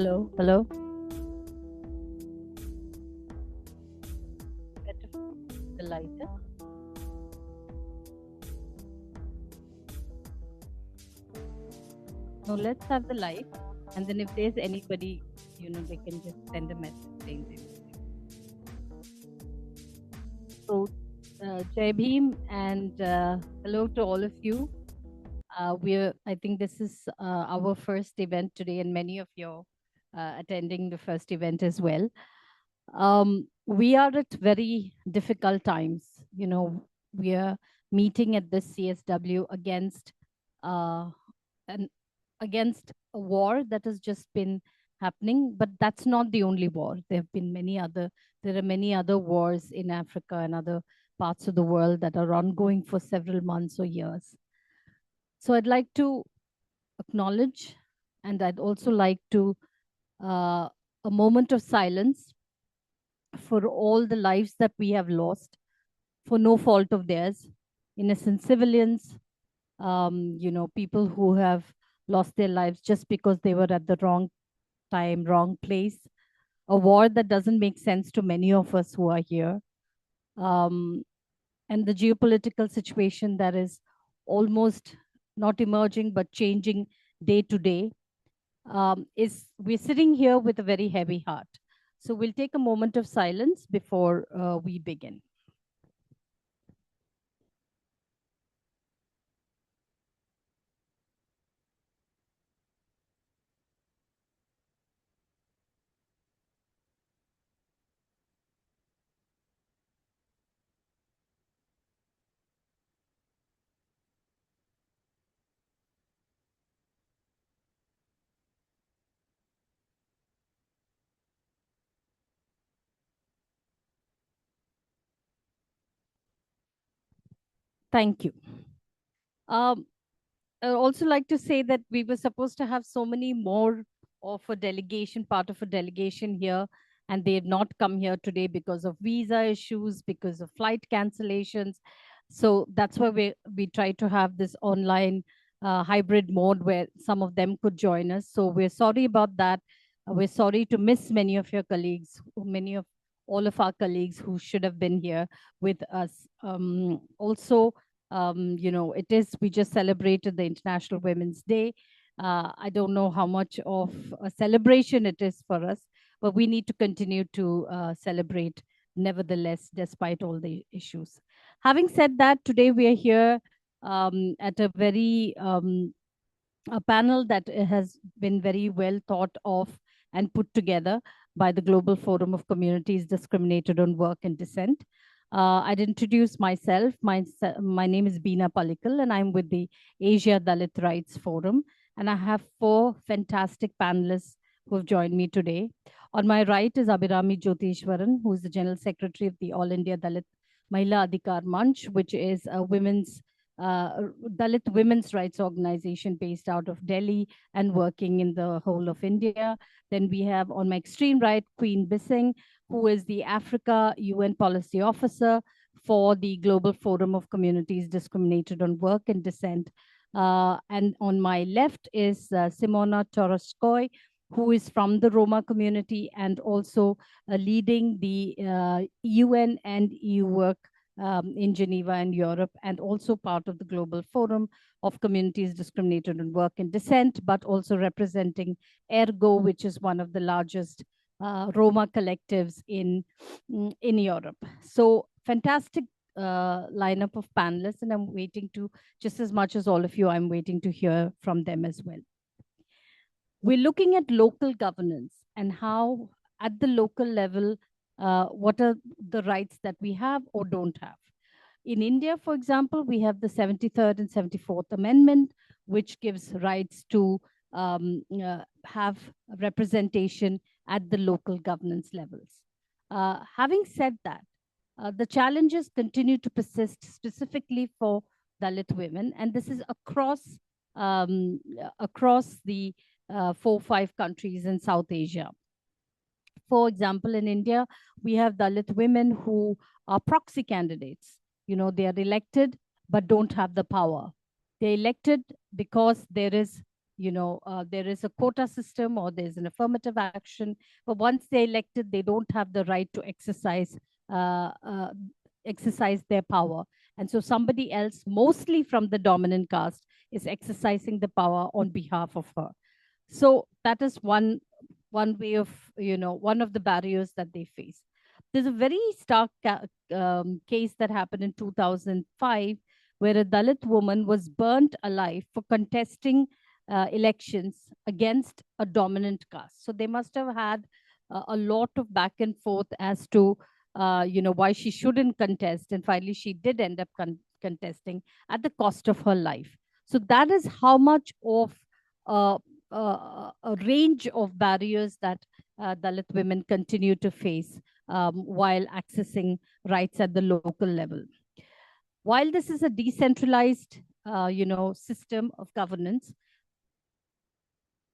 Hello, hello. Better the lighter. No, let's have the light, and then if there's anybody, they can just send a message saying they will. So, Jai Bhim, and hello to all of you. I think this is our first event today, and many of you attending the first event as well. We are at very difficult times. We are meeting at this CSW uh, an, against a war that has just been happening, but that's not the only war. There are many other wars in Africa and other parts of the world that are ongoing for several months or years. So I'd like to acknowledge, and I'd also like to a moment of silence for all the lives that we have lost for no fault of theirs, innocent civilians, people who have lost their lives just because they were at the wrong time, wrong place, a war that doesn't make sense to many of us who are here, um, and the geopolitical situation that is almost not emerging but changing day to day. Is we're sitting here with a very heavy heart. So we'll take a moment of silence before we begin. Thank you. Um, I'd also like to say that we were supposed to have so many more of a delegation, part of a delegation here, and they had not come here today because of visa issues, because of flight cancellations. So that's why we try to have this online hybrid mode where some of them could join us. So we're sorry about that. We're sorry to miss many of your colleagues, many of all of our colleagues who should have been here with us. Also, we just celebrated the International Women's Day. I don't know how much of a celebration it is for us, but we need to continue to celebrate nevertheless, despite all the issues. Having said that, today we are here at a panel that has been very well thought of and put together by the Global Forum of Communities Discriminated on Work and Dissent. I'd introduce myself. My name is Beena Palikal, and I'm with the Asia Dalit Rights Forum. And I have four fantastic panelists who have joined me today. On my right is Abhirami Jyotishwaran, who is the General Secretary of the All India Dalit Mahila Adhikar Manch, which is a Dalit women's rights organization based out of Delhi and working in the whole of India. Then we have on my extreme right, Queen Bissing, who is the Africa UN Policy Officer for the Global Forum of Communities Discriminated on Work and Dissent. And on my left is Simona Toroskoy, who is from the Roma community and also leading the UN and EU work in Geneva and Europe, and also part of the Global Forum of Communities Discriminated on Work and Dissent, but also representing Ergo, which is one of the largest Roma collectives in Europe. So fantastic lineup of panelists, and I'm waiting to, just as much as all of you, I'm waiting to hear from them as well. We're looking at local governance and how at the local level, what are the rights that we have or don't have. In India, for example, we have the 73rd and 74th Amendment, which gives rights to have representation at the local governance levels. Having said that, the challenges continue to persist specifically for Dalit women, and this is across the 4-5 countries in South Asia. For example, in India, we have Dalit women who are proxy candidates. They are elected but don't have the power. They're elected because there is there is a quota system or there's an affirmative action, but once they're elected, they don't have the right to uh, uh, exercise their power. And so somebody else, mostly from the dominant caste, is exercising the power on behalf of her. So that is one way of, one of the barriers that they face. There's a very stark case that happened in 2005 where a Dalit woman was burnt alive for contesting elections against a dominant caste. So they must have had a lot of back and forth as to, why she shouldn't contest. And finally, she did end up contesting at the cost of her life. So that is how much of uh, a range of barriers that Dalit women continue to face while accessing rights at the local level. While this is a decentralized, system of governance,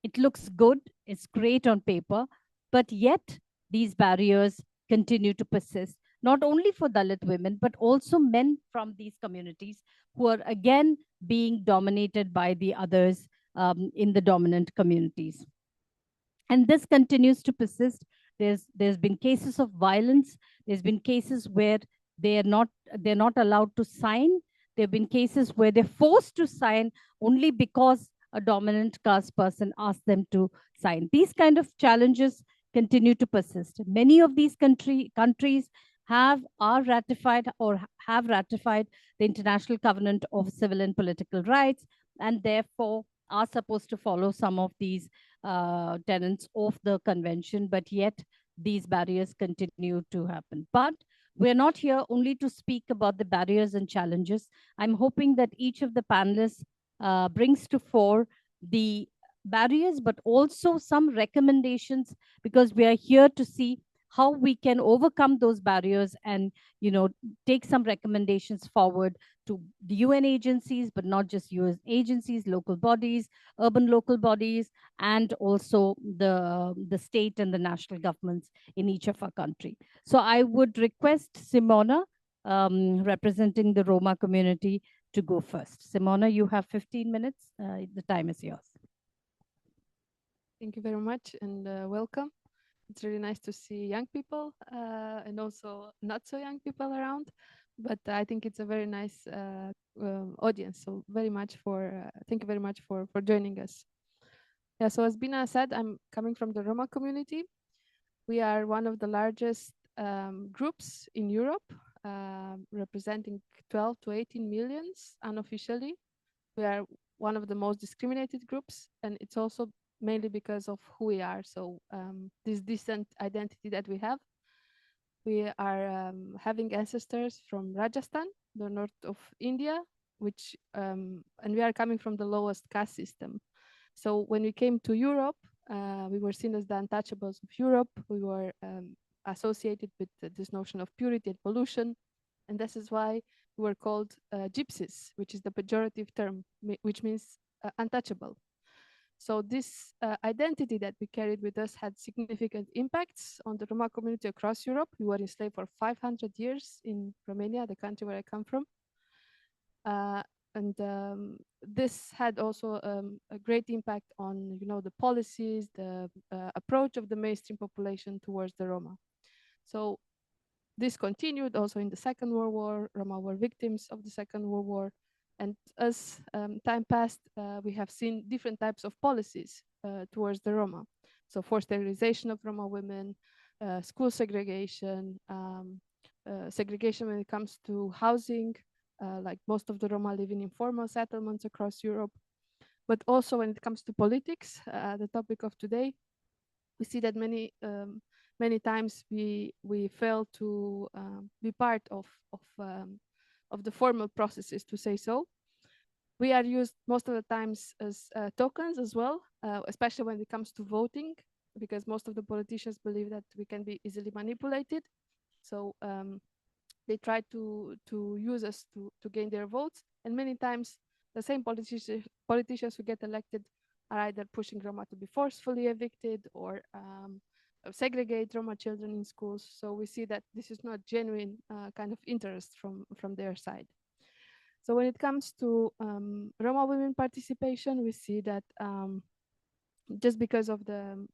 it looks good, it's great on paper, but yet these barriers continue to persist, not only for Dalit women, but also men from these communities who are again being dominated by the others in the dominant communities. And this continues to persist. There's been cases of violence. There's been cases where they're not allowed to sign. There have been cases where they're forced to sign only because a dominant caste person asked them to sign. These kind of challenges continue to persist. Many of these countries are ratified or have ratified the International Covenant of Civil and Political Rights, and therefore are supposed to follow some of these tenets of the convention, but yet these barriers continue to happen. But we're not here only to speak about the barriers and challenges. I'm hoping that each of the panelists brings to fore the barriers, but also some recommendations, because we are here to see how we can overcome those barriers and, take some recommendations forward to the UN agencies, but not just UN agencies, local bodies, urban local bodies, and also the state and the national governments in each of our country. So I would request Simona, representing the Roma community, to go first. Simona, you have 15 minutes. The time is yours. Thank you very much and welcome. It's really nice to see young people and also not so young people around, but I think it's a very nice audience. So thank you very much for joining us. Yeah, so as Bina said, I'm coming from the Roma community. We are one of the largest groups in Europe, representing 12 to 18 millions unofficially. We are one of the most discriminated groups, and it's also mainly because of who we are. So this decent identity that we have. We are having ancestors from Rajasthan, the north of India, and we are coming from the lowest caste system. So when we came to Europe, we were seen as the untouchables of Europe. We were associated with this notion of purity and pollution. And this is why we were called gypsies, which is the pejorative term, which means untouchable. So this identity that we carried with us had significant impacts on the Roma community across Europe. We were enslaved for 500 years in Romania, the country where I come from. This had also a great impact on, the policies, the approach of the mainstream population towards the Roma. So this continued also in the Second World War. Roma were victims of the Second World War. And as time passed, we have seen different types of policies towards the Roma. So forced sterilization of Roma women, school segregation, segregation when it comes to housing, like most of the Roma live in informal settlements across Europe. But also when it comes to politics, the topic of today, we see that many times we fail to be part of the formal processes, to say so. We are used most of the times as tokens as well, especially when it comes to voting, because most of the politicians believe that we can be easily manipulated. So they try to use us to gain their votes. And many times the same politicians who get elected are either pushing Roma to be forcefully evicted or segregate Roma children in schools. So we see that this is not genuine kind of interest from their side. So when it comes to Roma women participation, we see that just because of the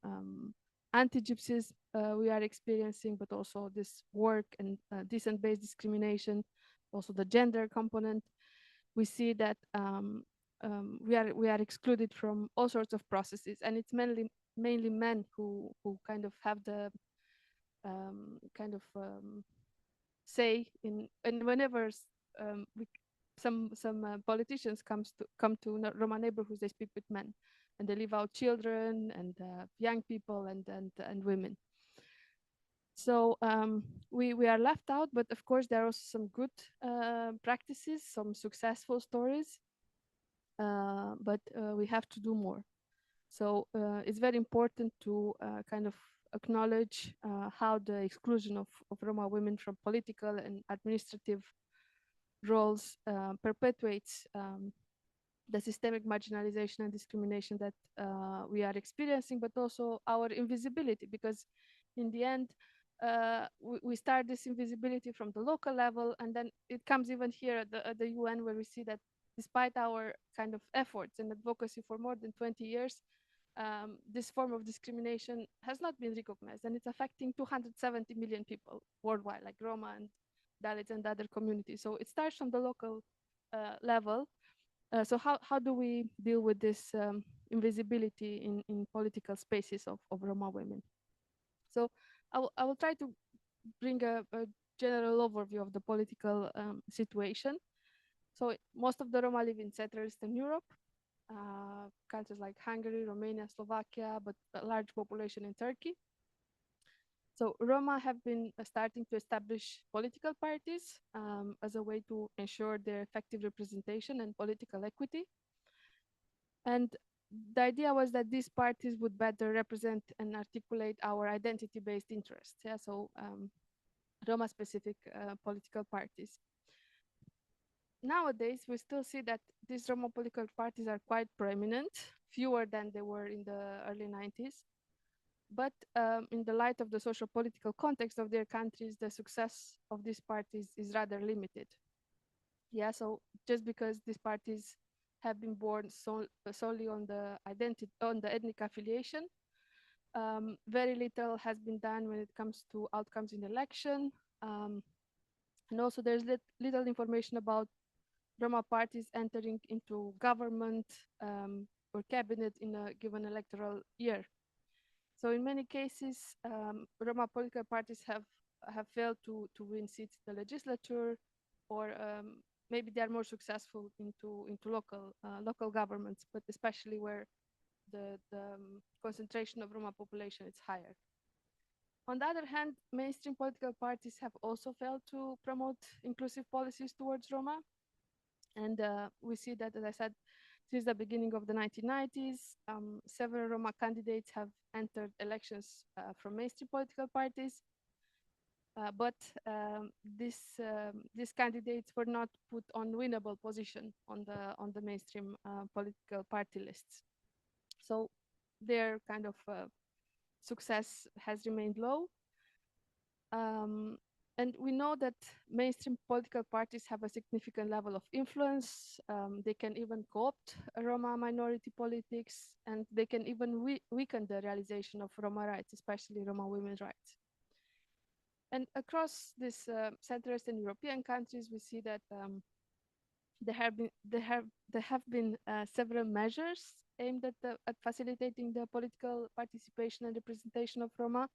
anti-gypsies we are experiencing, but also this work and descent-based discrimination, also the gender component, we see that we are excluded from all sorts of processes, and it's mainly men who kind of have the kind of say in, and whenever we some politicians come to Roma neighborhoods, they speak with men, and they leave out children and young people and women. So we are left out, but of course there are also some good practices, some successful stories, but we have to do more. So it's very important to kind of acknowledge how the exclusion of Roma women from political and administrative roles perpetuates the systemic marginalization and discrimination that we are experiencing, but also our invisibility, because in the end, we start this invisibility from the local level, and then it comes even here at the UN, where we see that despite our kind of efforts and advocacy for more than 20 years, this form of discrimination has not been recognized, and it's affecting 270 million people worldwide, like Roma and Dalits and other communities. So it starts from the local level. So how do we deal with this invisibility in political spaces of Roma women? So I will try to bring a general overview of the political situation. So most of the Roma live in Central Eastern Europe, countries like Hungary, Romania, Slovakia, but a large population in Turkey. So Roma have been starting to establish political parties as a way to ensure their effective representation and political equity. And the idea was that these parties would better represent and articulate our identity-based interests. Yeah, so Roma-specific political parties. Nowadays, we still see that these Roma political parties are quite prominent, fewer than they were in the early 90s. But in the light of the social political context of their countries, the success of these parties is rather limited. Yeah, so just because these parties have been born solely on the ethnic affiliation, very little has been done when it comes to outcomes in election. And also there's little information about Roma parties entering into government or cabinet in a given electoral year. So in many cases, Roma political parties have failed to win seats in the legislature, or maybe they are more successful into local governments, but especially where the concentration of Roma population is higher. On the other hand, mainstream political parties have also failed to promote inclusive policies towards Roma. And we see that, as I said, since the beginning of the 1990s, several Roma candidates have entered elections from mainstream political parties. But these candidates were not put on winnable position on the mainstream political party lists. So their kind of success has remained low. And we know that mainstream political parties have a significant level of influence. They can even co-opt Roma minority politics, and they can even weaken the realization of Roma rights, especially Roma women's rights. And across these Central Eastern European countries, we see that there have been several measures aimed at facilitating the political participation and representation of Roma.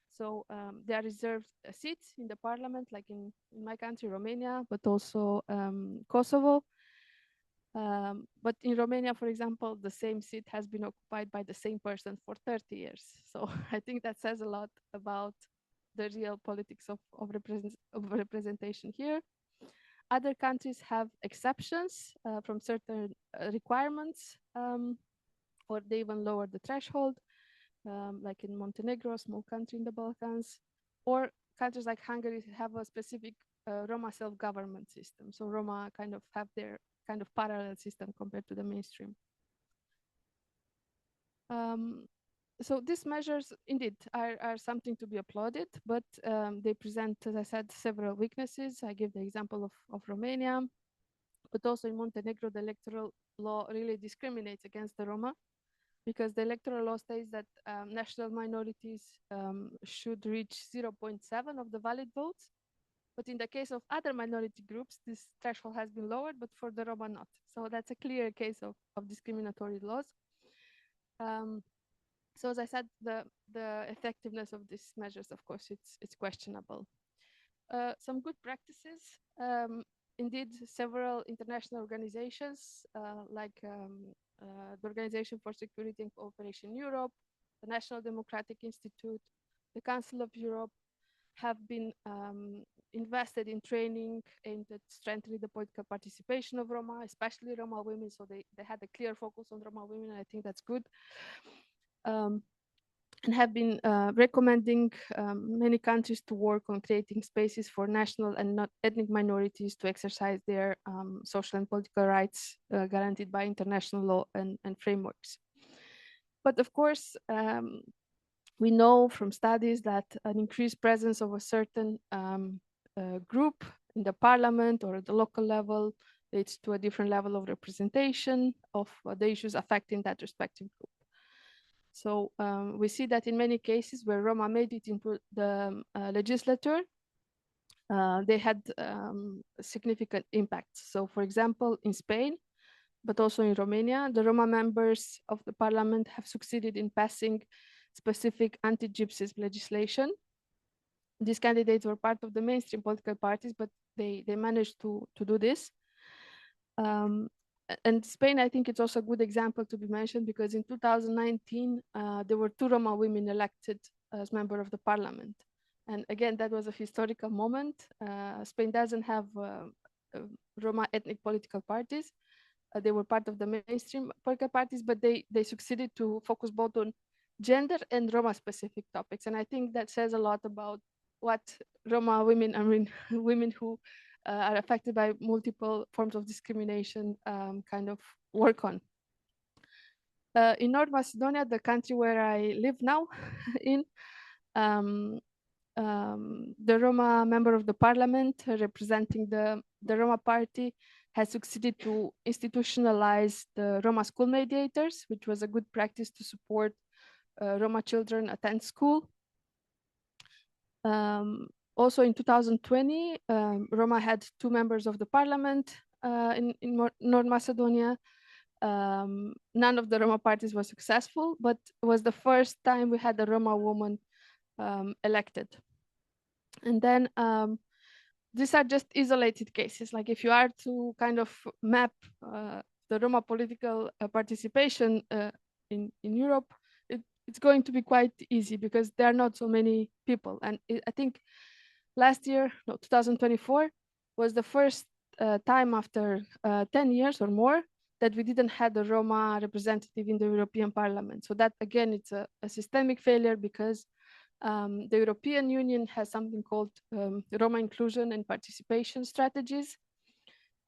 So there are reserved seats in the parliament, like in my country, Romania, but also Kosovo. But in Romania, for example, the same seat has been occupied by the same person for 30 years. So I think that says a lot about the real politics of representation here. Other countries have exceptions from certain requirements, or they even lower the threshold. Like in Montenegro, a small country in the Balkans, or countries like Hungary have a specific Roma self-government system. So Roma kind of have their kind of parallel system compared to the mainstream. So these measures indeed are something to be applauded, but they present, as I said, several weaknesses. I give the example of Romania. but also in Montenegro, the electoral law really discriminates against the Roma, because the electoral law states that national minorities should reach 0.7 of the valid votes. But in the case of other minority groups, this threshold has been lowered, but for the Roma not. So that's a clear case of discriminatory laws. So as I said, the effectiveness of these measures, of course, it's questionable. Some good practices. Indeed, several international organizations like the Organization for Security and Cooperation in Europe, the National Democratic Institute, the Council of Europe have been invested in training aimed at strengthening the political participation of Roma, especially Roma women. So they had a clear focus on Roma women, and I think that's good. And have been recommending many countries to work on creating spaces for national and not ethnic minorities to exercise their social and political rights guaranteed by international law and frameworks. But of course, we know from studies that an increased presence of a certain group in the parliament or at the local level leads to a different level of representation of the issues affecting that respective group. So we see that in many cases where Roma made it into the legislature, they had significant impact. So for example, in Spain, but also in Romania, the Roma members of the parliament have succeeded in passing specific anti-Gypsyism legislation. These candidates were part of the mainstream political parties, but they managed to do this. And Spain, I think it's also a good example to be mentioned, because in 2019, there were 2 Roma women elected as member of the parliament. And again, that was a historical moment. Spain doesn't have Roma ethnic political parties. They were part of the mainstream political parties, but they succeeded to focus both on gender and Roma specific topics. And I think that says a lot about what Roma women, I mean, women who are affected by multiple forms of discrimination kind of work on. In North Macedonia, the country where I live now in, the Roma member of the parliament representing the Roma party has succeeded to institutionalize the Roma school mediators, which was a good practice to support Roma children attend school. Also in 2020, Roma had 2 members of the parliament in North Macedonia. None of the Roma parties was successful, but it was the first time we had a Roma woman elected. And then these are just isolated cases. Like if you are to kind of map the Roma political participation in Europe, it's going to be quite easy because there are not so many people. And I think last year, no, 2024 was the first time after 10 years or more that we didn't have a Roma representative in the European Parliament. So that, again, it's a systemic failure because the European Union has something called Roma inclusion and participation strategies.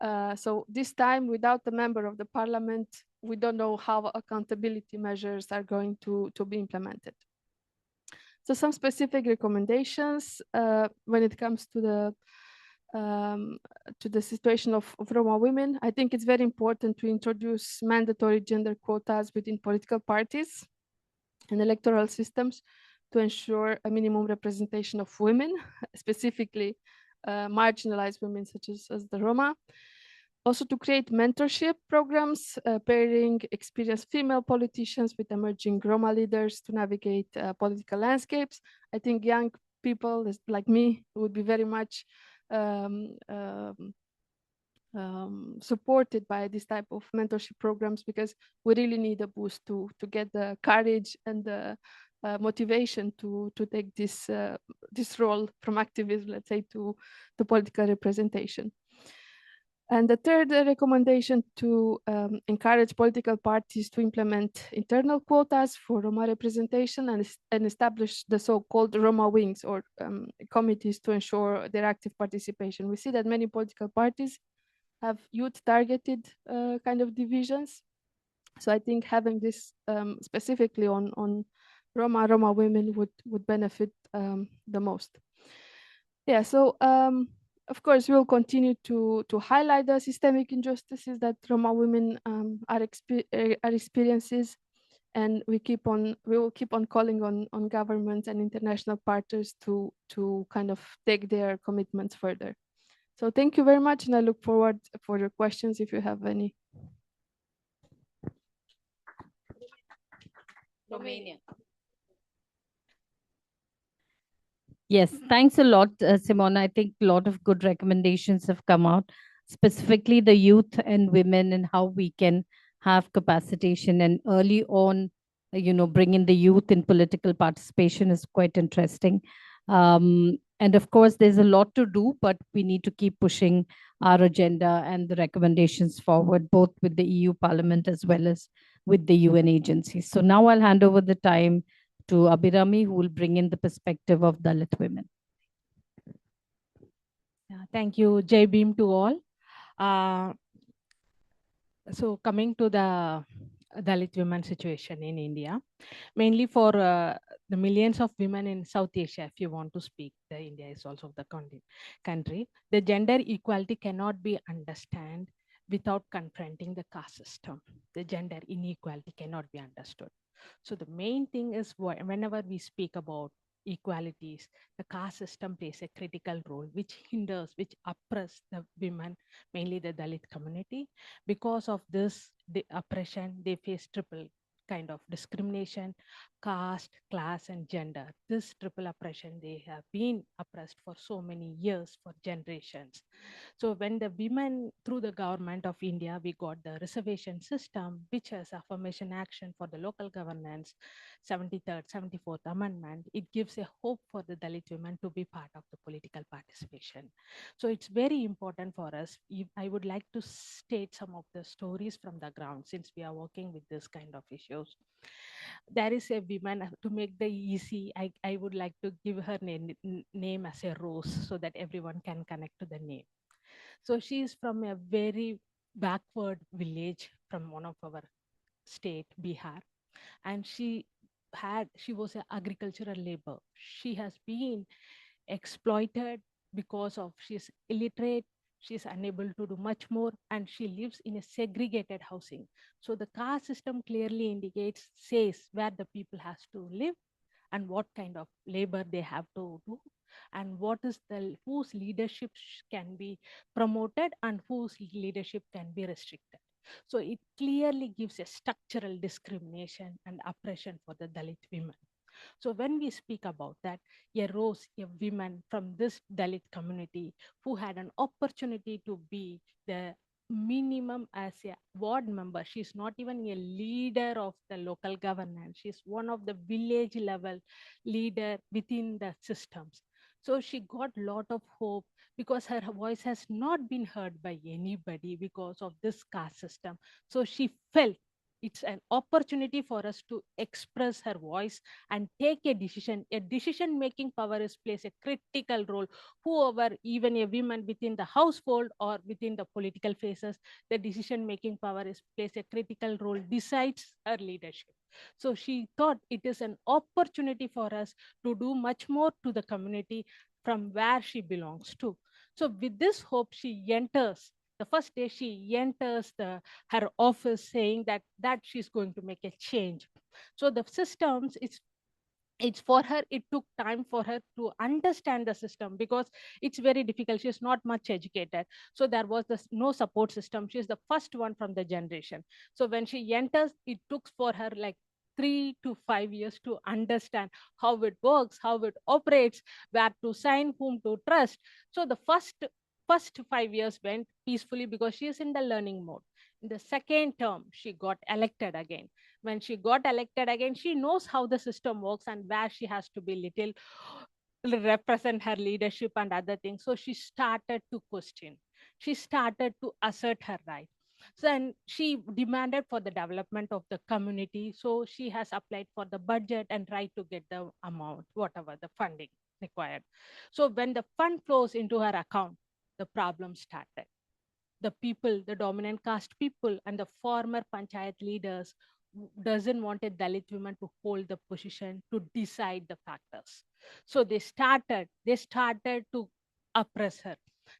So this time, without the member of the parliament, we don't know how accountability measures are going to be implemented. So some specific recommendations when it comes to the situation of Roma women. I think it's very important to introduce mandatory gender quotas within political parties and electoral systems to ensure a minimum representation of women, specifically marginalized women such as the Roma. Also to create mentorship programs, pairing experienced female politicians with emerging Roma leaders to navigate political landscapes. I think young people like me would be very much supported by this type of mentorship programs, because we really need a boost to get the courage and the motivation to take this role from activism, let's say, to political representation. And the third recommendation, to encourage political parties to implement internal quotas for Roma representation and establish the so-called Roma wings or committees to ensure their active participation. We see that many political parties have youth-targeted kind of divisions. So I think having this specifically on Roma women would benefit the most. Yeah, so Of course, we'll continue to highlight the systemic injustices that Roma women are experiences, and we will keep on calling on governments and international partners to kind of take their commitments further. So thank you very much, and I look forward for your questions if you have any. Romania. Yes, thanks a lot, Simona. I think a lot of good recommendations have come out, specifically the youth and women and how we can have capacitation and early on, bring in the youth in political participation is quite interesting. And of course, there's a lot to do, but we need to keep pushing our agenda and the recommendations forward, both with the EU Parliament as well as with the UN agencies. So now I'll hand over the time to Abhirami, who will bring in the perspective of Dalit women. Thank you, Jai Bhim to all. So coming to the Dalit women situation in India, mainly for the millions of women in South Asia, if you want to speak, the India is also the country, the gender equality cannot be understood without confronting the caste system. The gender inequality cannot be understood. So the main thing is whenever we speak about equalities, the caste system plays a critical role, which hinders, which oppresses the women, mainly the Dalit community. Because of this, the oppression, they face triple kind of discrimination, caste, class, and gender. This triple oppression, they have been oppressed for so many years, for generations. So when the women, through the government of India, we got the reservation system, which has affirmation action for the local governance, 73rd, 74th amendment, it gives a hope for the Dalit women to be part of the political participation. So it's very important for us. I would like to state some of the stories from the ground, since we are working with this kind of issues. There is a woman, to make the easy, I would like to give her name as a Rose, so that everyone can connect to the name. So she is from a very backward village from one of our state, Bihar, and she was an agricultural labor. She has been exploited because of she's illiterate, she's unable to do much more, and she lives in a segregated housing. So the caste system clearly says where the people has to live and what kind of labor they have to do, and what is whose leadership can be promoted and whose leadership can be restricted. So it clearly gives a structural discrimination and oppression for the Dalit women. So when we speak about that, a Rose, a woman from this Dalit community who had an opportunity to be the minimum as a ward member. She's not even a leader of the local governance. She's one of the village level leader within the systems. So she got a lot of hope because her voice has not been heard by anybody because of this caste system. So she felt it's an opportunity for us to express her voice and take a decision. A decision-making power plays a critical role. Whoever, even a woman within the household or within the political phases, the decision-making power plays a critical role, decides her leadership. So she thought it is an opportunity for us to do much more to the community from where she belongs to. So with this hope, she enters. The first day she enters her office saying that she's going to make a change. So the systems, it's for her, it took time for her to understand the system because it's very difficult. She's not much educated. So there was no support system. She's the first one from the generation. So when she enters, it took for her like 3 to 5 years to understand how it works, how it operates, where to sign, whom to trust. So the first 5 years went peacefully because she is in the learning mode. In the second term, she got elected again. When she got elected again, she knows how the system works and where she has to be little represent her leadership and other things. So she started to question. She started to assert her right. So then she demanded for the development of the community. So she has applied for the budget and tried to get the amount, whatever the funding required. So when the fund flows into her account, the problem started. The people, the dominant caste people and the former panchayat leaders doesn't want a Dalit woman to hold the position to decide the factors. So they started to oppress her.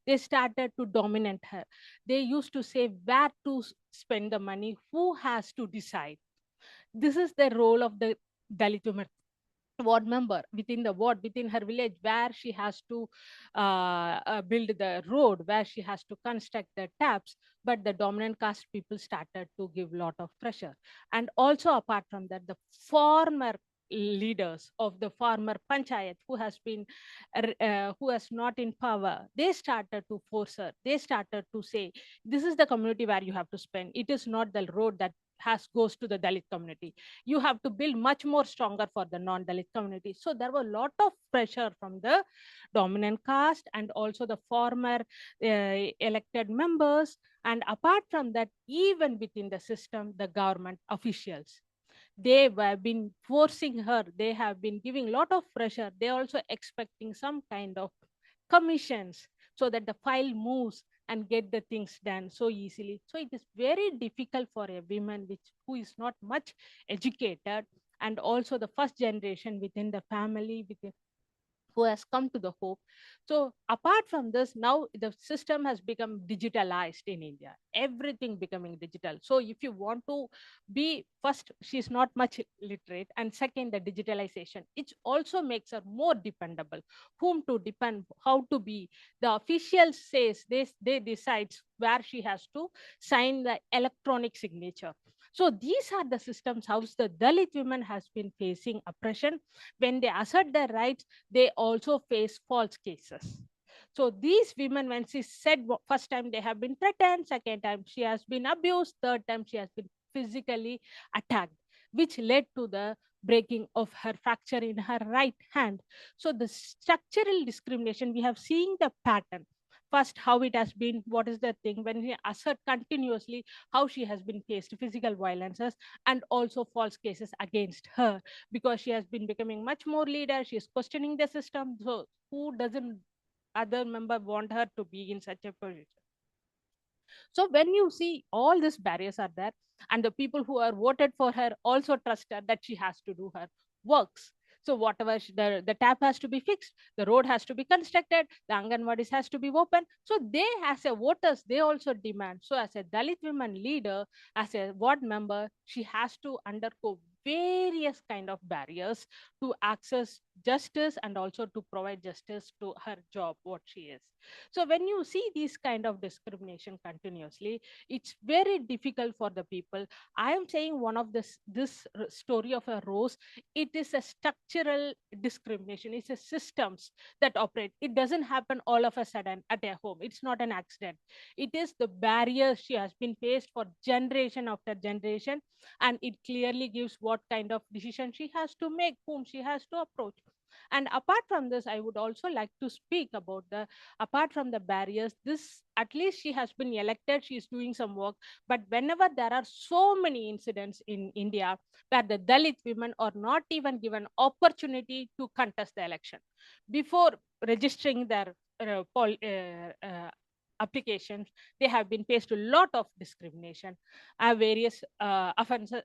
They started to dominate her. They used to say where to spend the money, who has to decide. This is the role of the Dalit woman ward member within the ward, within her village, where she has to build the road, where she has to construct the taps. But the dominant caste people started to give lot of pressure. And also apart from that, the former leaders of the former panchayat who has not in power, they started to force her. They started to say, this is the community where you have to spend. It is not the road that has goes to the Dalit community. You have to build much more stronger for the non-Dalit community. So there were a lot of pressure from the dominant caste and also the former elected members. And apart from that, even within the system, the government officials, they have been forcing her. They have been giving a lot of pressure. They also expecting some kind of commissions so that the file moves and get the things done so easily. So it is very difficult for a woman who is not much educated, and also the first generation within the family, within who has come to the hope. So apart from this, now the system has become digitalized in India, everything becoming digital. So if you want to be, first, she's not much literate, and second, the digitalization, it also makes her more dependable. Whom to depend, how to be. The official says they decides where she has to sign the electronic signature. So these are the systems how the Dalit women has been facing oppression. When they assert their rights, they also face false cases. So these women, when she said first time they have been threatened, second time she has been abused, third time she has been physically attacked, which led to the breaking of her fracture in her right hand. So the structural discrimination, we have seen the pattern. First, how it has been, what is the thing, when we assert continuously how she has been faced physical violences and also false cases against her, because she has been becoming much more leader. She is questioning the system. So who doesn't other member want her to be in such a position? So when you see all these barriers are there, and the people who are voted for her also trust her that she has to do her works. So whatever the tap has to be fixed, the road has to be constructed, the Anganwadis has to be open. So they, as a voters, they also demand. So as a Dalit women leader, as a ward member, she has to undergo various kind of barriers to access justice and also to provide justice to her job, what she is. So when you see these kind of discrimination continuously, it's very difficult for the people. I am saying one of this story of a rose, it is a structural discrimination. It's a systems that operate. It doesn't happen all of a sudden at a home. It's not an accident. It is the barriers she has been faced for generation after generation, and it clearly gives what kind of decision she has to make, whom she has to approach. And apart from this, I would also like to speak about the, apart from the barriers, this, at least she has been elected, she is doing some work. But whenever there are so many incidents in India where the Dalit women are not even given opportunity to contest the election before registering their applications, they have been faced a lot of discrimination, various offenses,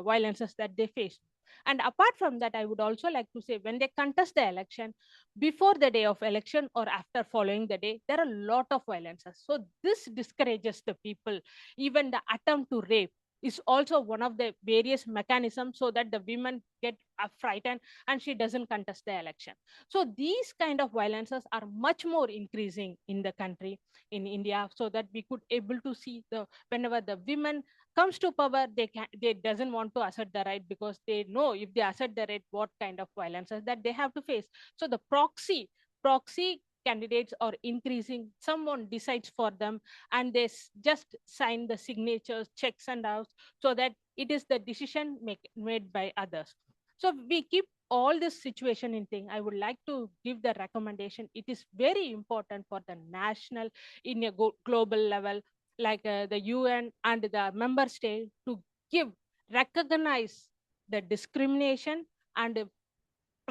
violences that they face. And apart from that, I would also like to say, when they contest the election, before the day of election or after following the day, there are a lot of violences. So this discourages the people. Even the attempt to rape is also one of the various mechanisms so that the women get frightened and she doesn't contest the election. So these kind of violences are much more increasing in the country, in India, so that we could able to see the, whenever the women comes to power, they doesn't want to assert the right, because they know if they assert the right, what kind of violences that they have to face. So the proxy candidates are increasing. Someone decides for them, and they just sign the signatures, checks and outs, so that it is the decision made by others. So we keep all this situation in thing. I would like to give the recommendation. It is very important for the national, in a global level, like the UN and the member state, to recognize the discrimination and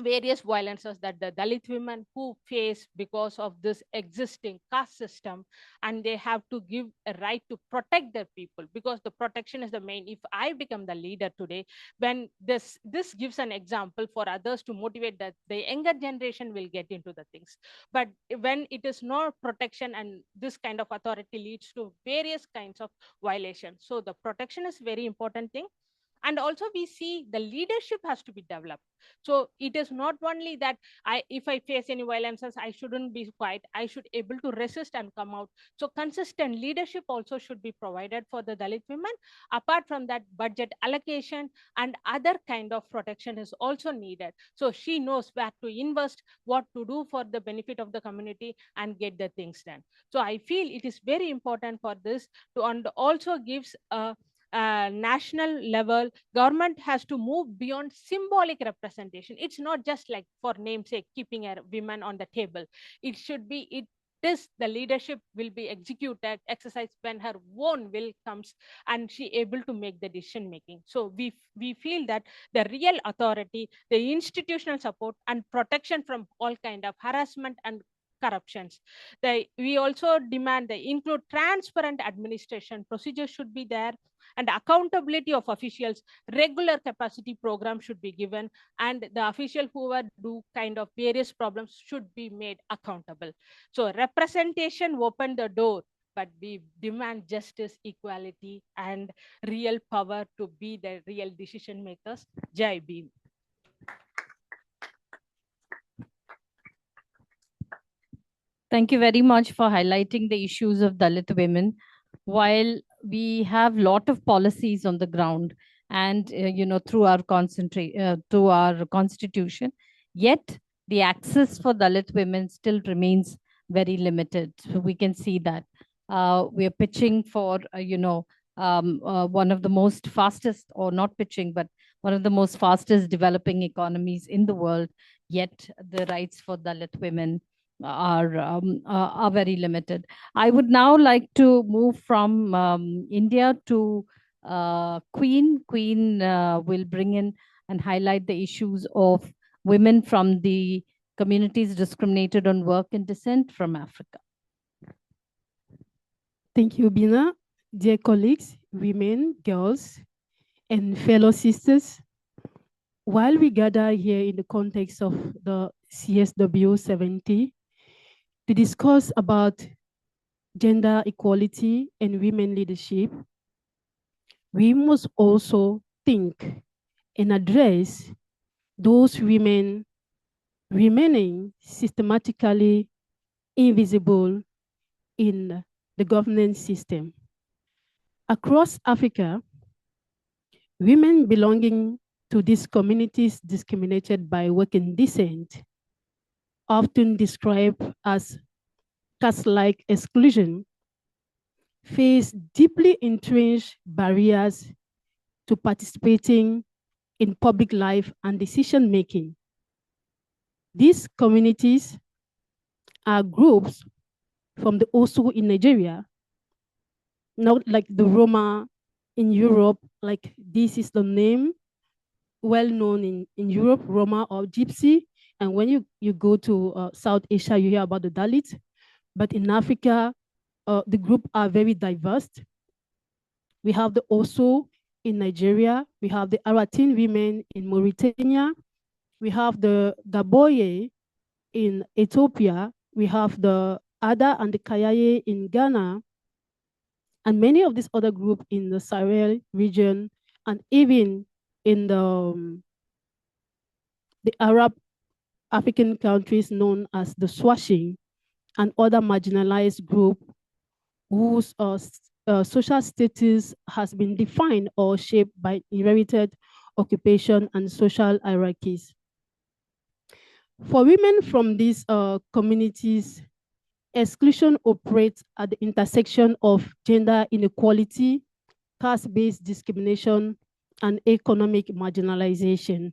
various violences that the Dalit women who face because of this existing caste system, and they have to give a right to protect their people, because the protection is the main. If I become the leader today, when this gives an example for others to motivate, that the younger generation will get into the things. But when it is no protection, and this kind of authority leads to various kinds of violations, so the protection is very important thing. And also we see the leadership has to be developed. So it is not only that if I face any violences, I shouldn't be quiet, I should able to resist and come out. So consistent leadership also should be provided for the Dalit women. Apart from that, budget allocation and other kind of protection is also needed, so she knows where to invest, what to do for the benefit of the community, and get the things done. So I feel it is very important for this to, and also gives a national level, government has to move beyond symbolic representation. It's not just like for namesake keeping a women on the table. It should be, it is the leadership will be executed exercise when her own will comes, and she able to make the decision making. So we feel that the real authority, the institutional support and protection from all kind of harassment and corruptions. We also demand they include transparent administration procedures should be there, and accountability of officials, regular capacity program should be given, and the official whoever do kind of various problems should be made accountable. So representation open the door, but we demand justice, equality, and real power to be the real decision makers. Jai Bhim. Thank you very much for highlighting the issues of Dalit women. While we have a lot of policies on the ground and through our through our constitution, yet the access for Dalit women still remains very limited. So we can see that we are pitching for one of the most fastest, or not pitching, but one of the most fastest developing economies in the world. Yet the rights for Dalit women are very limited. I would now like to move from India to Queen. Queen will bring in and highlight the issues of women from the communities discriminated on work and descent from Africa. Thank you, Bina. Dear colleagues, women, girls, and fellow sisters, while we gather here in the context of the CSW 70 to discuss about gender equality and women leadership, we must also think and address those women remaining systematically invisible in the governance system. Across Africa, women belonging to these communities discriminated by work and descent, often described as caste-like exclusion, face deeply entrenched barriers to participating in public life and decision-making. These communities are groups from the Osu in Nigeria, not like the Roma in Europe, like this is the name well known in Europe, Roma or Gypsy. And when you go to South Asia, you hear about the Dalit. But in Africa, the group are very diverse. We have the Osu in Nigeria. We have the Aratin women in Mauritania. We have the Gaboye in Ethiopia. We have the Ada and the Kayaye in Ghana, and many of these other groups in the Sahel region, and even in the Arab African countries known as the Swashi, and other marginalized group whose social status has been defined or shaped by inherited occupation and social hierarchies. For women from these communities, exclusion operates at the intersection of gender inequality, caste-based discrimination, and economic marginalization.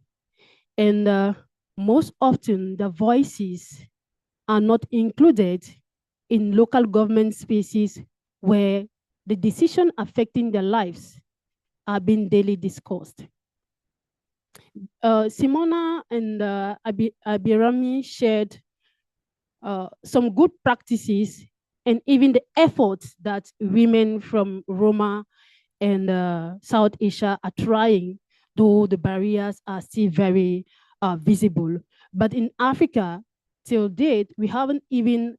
And most often, the voices are not included in local government spaces where the decisions affecting their lives are being daily discussed. Simona and Abirami shared some good practices and even the efforts that women from Roma and South Asia are trying, though the barriers are still very visible. But in Africa, till date, we haven't even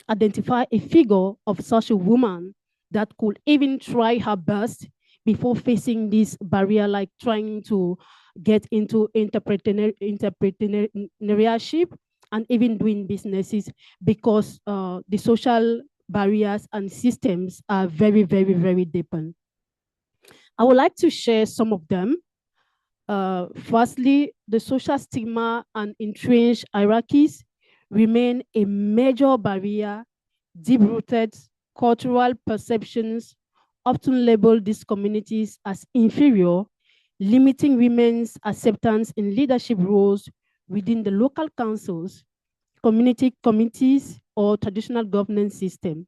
identified a figure of such a woman that could even try her best before facing this barrier, like trying to get into entrepreneurship and even doing businesses, because the social barriers and systems are very, very, very different. I would like to share some of them. Firstly, the social stigma and entrenched hierarchies remain a major barrier. Deep-rooted cultural perceptions often label these communities as inferior, limiting women's acceptance in leadership roles within the local councils, community committees, or traditional governance system.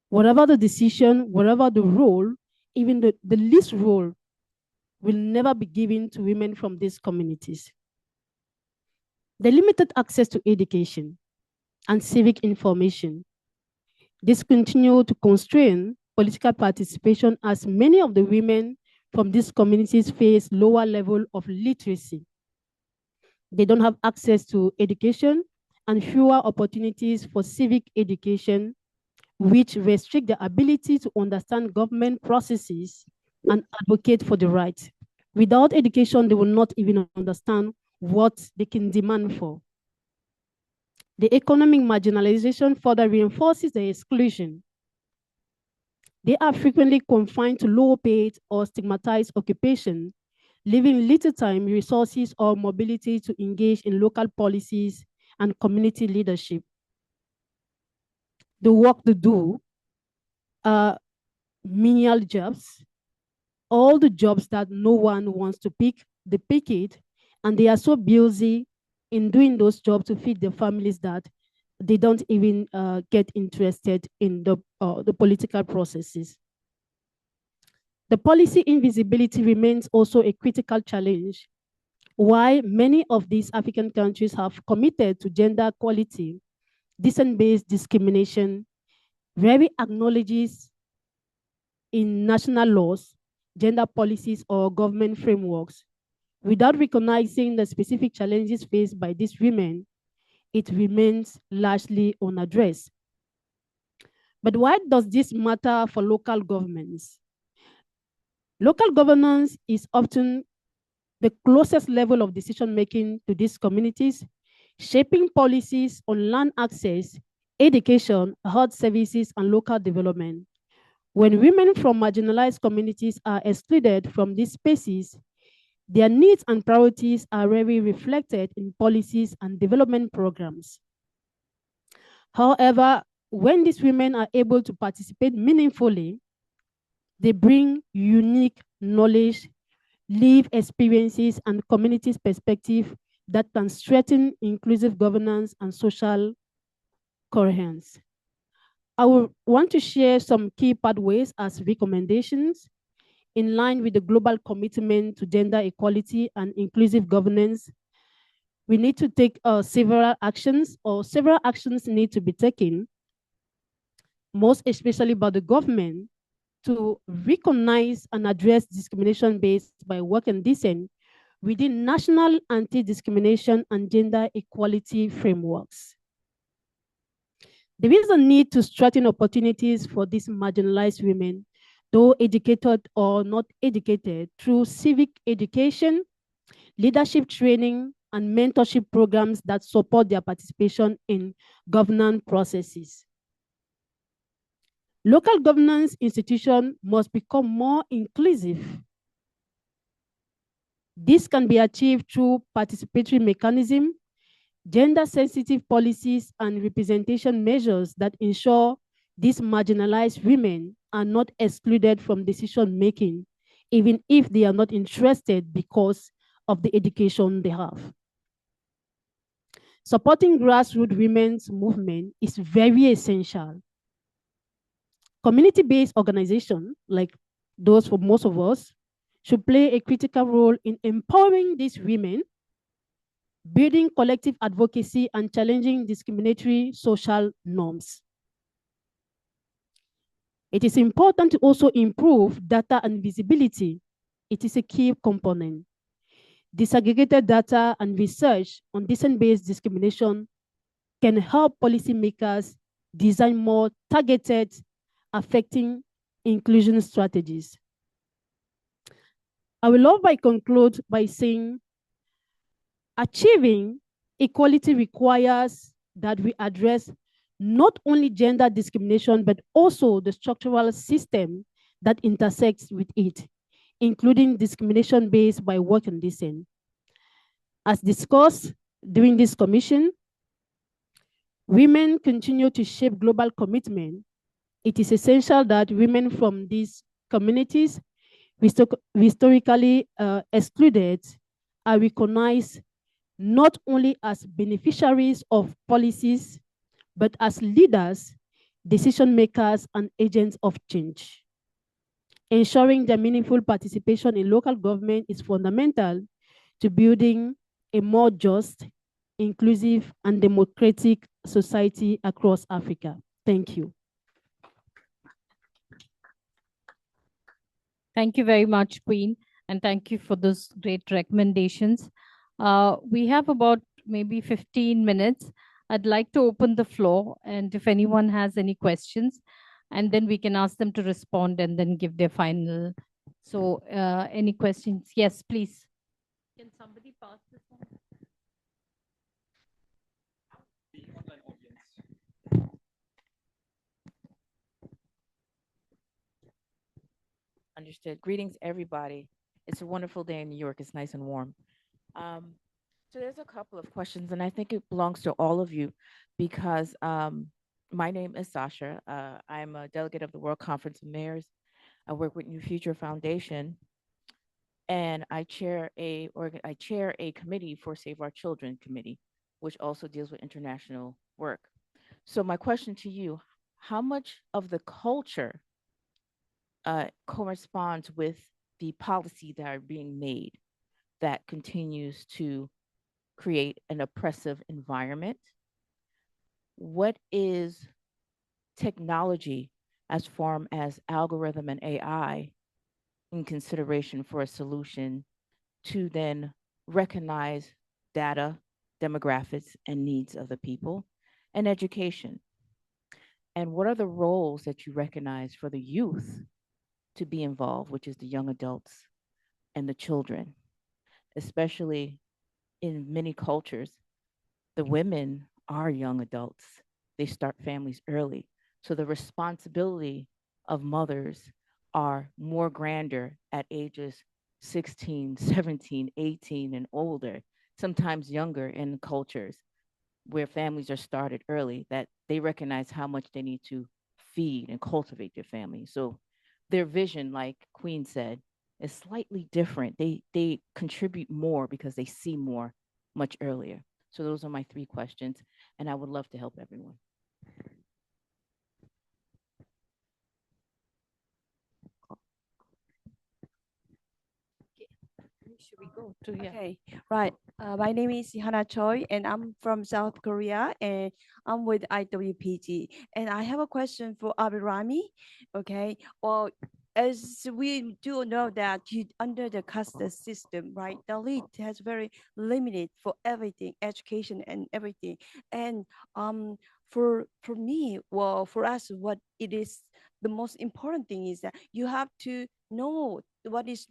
Whatever the decision, whatever the role, even the least role will never be given to women from these communities. The limited access to education and civic information. This continue to constrain political participation, as many of the women from these communities face lower level of literacy. They don't have access to education and fewer opportunities for civic education, which restrict the ability to understand government processes and advocate for the rights. Without education, they will not even understand what they can demand for. The economic marginalization further reinforces the exclusion. They are frequently confined to low paid or stigmatized occupation, leaving little time, resources, or mobility to engage in local policies and community leadership. The work to do are menial jobs, all the jobs that no one wants to pick, they pick it, and they are so busy in doing those jobs to feed their families that they don't even get interested in the political processes. The policy invisibility remains also a critical challenge. Why many of these African countries have committed to gender equality, descent-based discrimination, rarely acknowledges in national laws, gender policies, or government frameworks. Without recognizing the specific challenges faced by these women, it remains largely unaddressed. But why does this matter for local governments? Local governance is often the closest level of decision-making to these communities, shaping policies on land access, education, health services, and local development. When women from marginalized communities are excluded from these spaces, their needs and priorities are rarely reflected in policies and development programs. However, when these women are able to participate meaningfully, they bring unique knowledge, lived experiences, and communities' perspective that can strengthen inclusive governance and social coherence. I will want to share some key pathways as recommendations in line with the global commitment to gender equality and inclusive governance. We need to take several actions, or several actions need to be taken, most especially by the government, to recognize and address discrimination based by work and descent within national anti-discrimination and gender equality frameworks. There is a need to strengthen opportunities for these marginalized women, though educated or not educated, through civic education, leadership training, and mentorship programs that support their participation in governance processes. Local governance institutions must become more inclusive. This can be achieved through participatory mechanisms, gender-sensitive policies, and representation measures that ensure these marginalized women are not excluded from decision-making, even if they are not interested because of the education they have. Supporting grassroots women's movement is very essential. Community-based organizations, like those for most of us, should play a critical role in empowering these women, building collective advocacy, and challenging discriminatory social norms. It is important to also improve data and visibility. It is a key component. Disaggregated data and research on descent-based discrimination can help policymakers design more targeted, affecting inclusion strategies. I will love to conclude by saying achieving equality requires that we address not only gender discrimination, but also the structural system that intersects with it, including discrimination based by work and descent. As discussed during this commission, women continue to shape global commitment. It is essential that women from these communities historically excluded are recognized not only as beneficiaries of policies, but as leaders, decision makers, and agents of change. Ensuring their meaningful participation in local government is fundamental to building a more just, inclusive, and democratic society across Africa. Thank you. Thank you very much, Queen, and thank you for those great recommendations. We have about maybe 15 minutes. I'd like to open the floor, and if anyone has any questions, and then we can ask them to respond and then give their final. So any questions? Yes, please. Can somebody pass this one? Understood. Greetings, everybody. It's a wonderful day in New York. It's nice and warm. So there's a couple of questions, and I think it belongs to all of you because my name is Sasha. I'm a delegate of the World Conference of Mayors. I work with New Future Foundation, and I chair a committee for Save Our Children Committee, which also deals with international work. So my question to you: how much of the culture corresponds with the policy that are being made that continues to create an oppressive environment? What is technology as far as algorithm and AI in consideration for a solution to then recognize data, demographics, and needs of the people, and education? And what are the roles that you recognize for the youth to be involved, which is the young adults and the children, especially in many cultures, the women are young adults. They start families early. So the responsibility of mothers are more grander at ages 16, 17, 18, and older, sometimes younger in cultures where families are started early, that they recognize how much they need to feed and cultivate their family. So their vision, like Queen said, is slightly different. They contribute more because they see more much earlier. So those are my 3 questions, and I would love to help everyone. Should we go to Okay, right. My name is Hana Choi, and I'm from South Korea, and I'm with IWPG. And I have a question for Abirami. Okay, well, as we do know that under the caste system, right, the elite has very limited for everything, education and everything. And for me, well, for us, what it is, the most important thing is that you have to know what is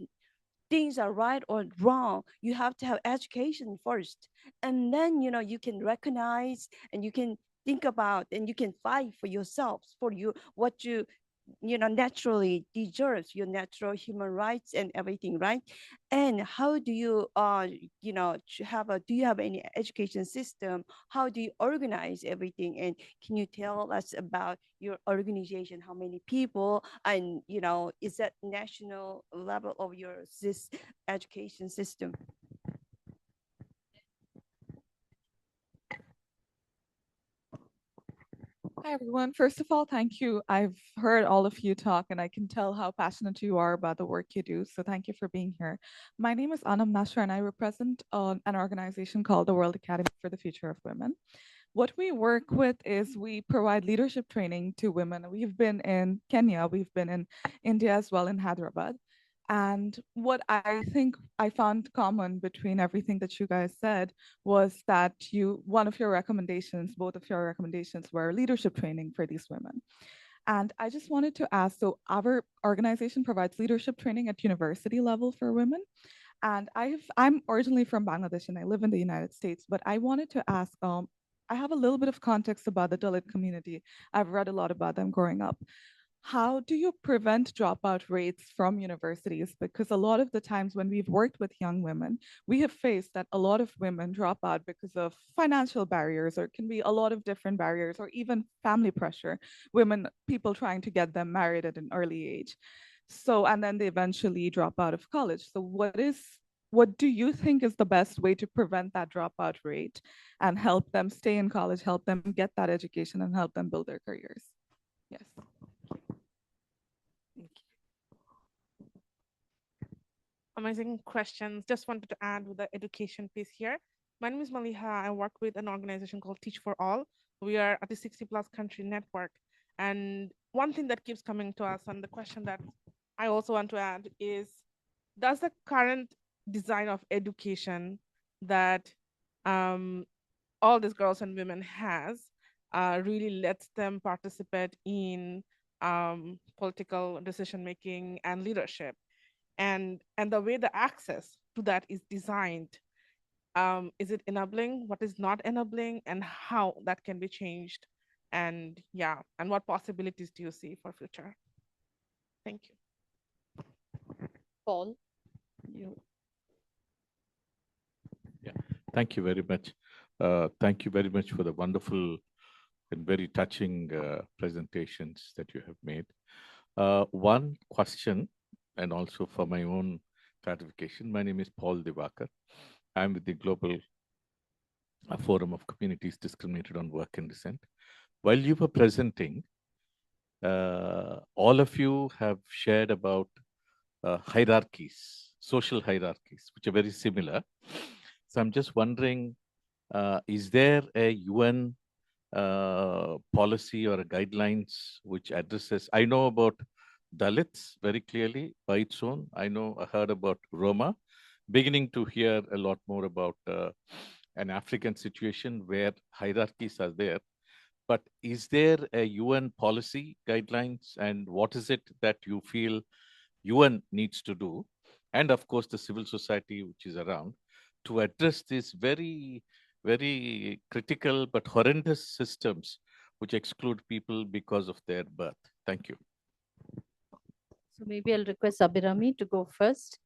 things are right or wrong. You have to have education first, and then you can recognize, and you can think about, and you can fight for yourselves, for you what you naturally deserves, your natural human rights and everything, right? And how do you do you have any education system? How do you organize everything? And can you tell us about your organization, how many people, and is that national level of your education system? Hi, everyone. First of all, thank you. I've heard all of you talk, and I can tell how passionate you are about the work you do. So thank you for being here. My name is Anam Nashar, and I represent an organization called the World Academy for the Future of Women. What we work with is we provide leadership training to women. We've been in Kenya, we've been in India as well, in Hyderabad. And what I think I found common between everything that you guys said was that one of your recommendations, both of your recommendations were leadership training for these women. And I just wanted to ask, so our organization provides leadership training at university level for women. And I'm originally from Bangladesh and I live in the United States, but I wanted to ask, I have a little bit of context about the Dalit community. I've read a lot about them growing up. How do you prevent dropout rates from universities? Because a lot of the times when we've worked with young women, we have faced that a lot of women drop out because of financial barriers, or it can be a lot of different barriers, or even family pressure, people trying to get them married at an early age. So, and then they eventually drop out of college. So what do you think is the best way to prevent that dropout rate and help them stay in college, help them get that education, and help them build their careers? Yes. Amazing questions. Just wanted to add with the education piece here. My name is Maliha. I work with an organization called Teach for All. We are at the 60+ country network. And one thing that keeps coming to us, and the question that I also want to add is, does the current design of education that all these girls and women has really lets them participate in political decision making and leadership? And the way the access to that is designed, is it enabling, what is not enabling, and how that can be changed? And yeah, and what possibilities do you see for future? Thank you. Paul, Yeah, thank you very much. Thank you very much for the wonderful and very touching presentations that you have made. One question, and also for my own clarification, my name is Paul Divakar. I'm with the Global Forum of Communities Discriminated on Work and Dissent. While you were presenting, all of you have shared about hierarchies, social hierarchies, which are very similar. So I'm just wondering, is there a UN policy or a guidelines which addresses? I know about Dalits very clearly by its own. I heard about Roma, beginning to hear a lot more about an African situation where hierarchies are there. But is there a UN policy guidelines, and what is it that you feel UN needs to do? And of course, the civil society which is around to address these very, very critical but horrendous systems which exclude people because of their birth. Thank you. So maybe I'll request Abhirami to go first,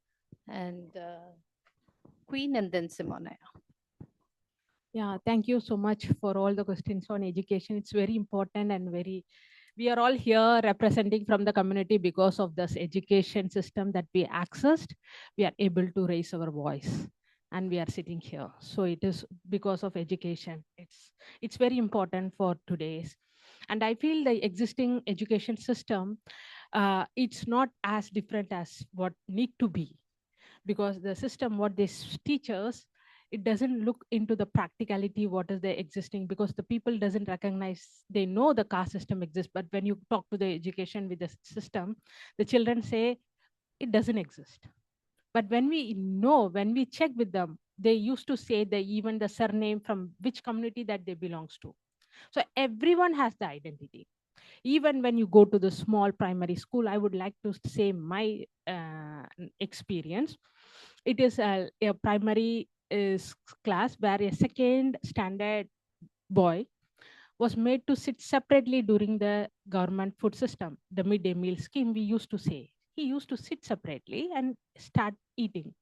and Queen, and then Simona. Yeah, thank you so much for all the questions on education. It's very important and we are all here representing from the community because of this education system that we accessed. We are able to raise our voice and we are sitting here. So it is because of education. It's very important for today's. And I feel the existing education system, it's not as different as what need to be, because the system, what they teach us, it doesn't look into the practicality, what is the existing, because the people doesn't recognize, they know the caste system exists, but when you talk to the education with the system, the children say it doesn't exist. But when we check with them, they used to say that even the surname from which community that they belongs to. So everyone has the identity. Even when you go to the small primary school, I would like to say my experience. It is a primary class where a second standard boy was made to sit separately during the government food system, the midday meal scheme. We used to say he used to sit separately and start eating.